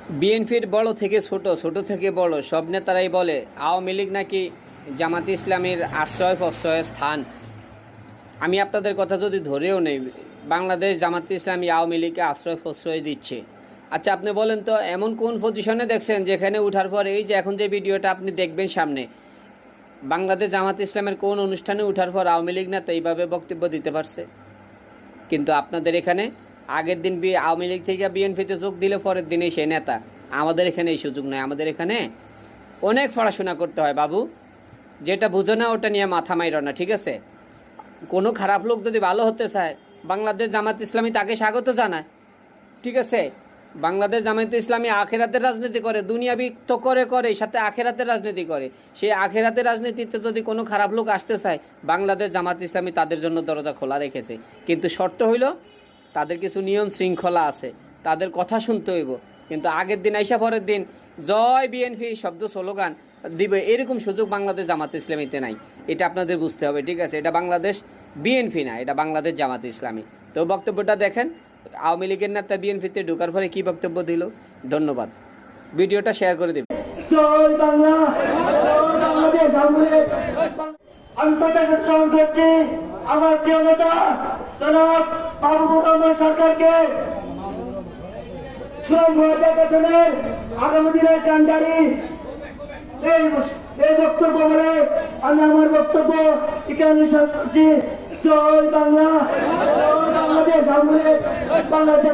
বিএনপির বড় থেকে ছোট, ছোট থেকে বড় সব নেতারাই বলে আওয়ামী লীগ নাকি জামাতে ইসলামীর আশ্রয় প্রশ্রয়ের স্থান। আমি আপনাদের কথা যদি ধরেও নেই, বাংলাদেশ জামাতে ইসলামী আওয়ামী লীগকে আশ্রয় প্রশ্রয় দিচ্ছে। আচ্ছা, আপনি বলেন তো এমন কোন পজিশনে দেখছেন যেখানে উঠার পর এই যে এখন যে ভিডিওটা আপনি দেখবেন সামনে, বাংলাদেশ জামাতে ইসলামের কোন অনুষ্ঠানে উঠার পর আওয়ামী লীগ নেতা এইভাবে বক্তব্য দিতে পারছে? কিন্তু আপনাদের এখানে আগের দিন আওয়ামী লীগ থেকে বিএনপিতে যোগ দিলে পরের দিনেই সেই নেতা। আমাদের এখানে এই সুযোগ নয়। আমাদের এখানে অনেক পড়াশোনা করতে হয় বাবু। যেটা বুঝো না ওটা নিয়ে মাথা মাইরো না, ঠিক আছে? কোনো খারাপ লোক যদি ভালো হতে চায়, বাংলাদেশ জামাত ইসলামী তাকে স্বাগত জানায়, ঠিক আছে? বাংলাদেশ জামায়াতে ইসলামী আখেরাতের রাজনীতি করে, দুনিয়াবি তো করে সাথে আখেরাতের রাজনীতি করে। সেই আখেরাতের রাজনীতিতে যদি কোনো খারাপ লোক আসতে চায়, বাংলাদেশ জামাত ইসলামী তাদের জন্য দরজা খোলা রেখেছে। কিন্তু শর্ত হইল তাদের কিছু নিয়ম শৃঙ্খলা আছে, তাদের কথা শুনতে হইব। কিন্তু আগের দিন আইসা পরের দিন জয় বিএনপি শব্দ স্লোগান দিবে, এরকম সুযোগ বাংলাদেশ জামাত ইসলামীতে নাই। এটা আপনাদের বুঝতে হবে, ঠিক আছে? এটা বাংলাদেশ বিএনপি না, এটা বাংলাদেশ জামাত ইসলামী। তো বক্তব্যটা দেখেন, আওয়ামী লীগের নেতা বিএনপিতে ঢোকার পরে কি বক্তব্য দিল। ধন্যবাদ, ভিডিওটা শেয়ার করে দেবেন। আমি করছি আমার প্রিয় নেতা জনাব মাহবুবুর রহমান সরকারকে আগামী দিনের কান্ডারি এই বক্তব্য বলে আমি আমার বক্তব্য এখানে শেষ করছি। জয় বাংলা, বাংলাদেশ, বাংলাদেশ।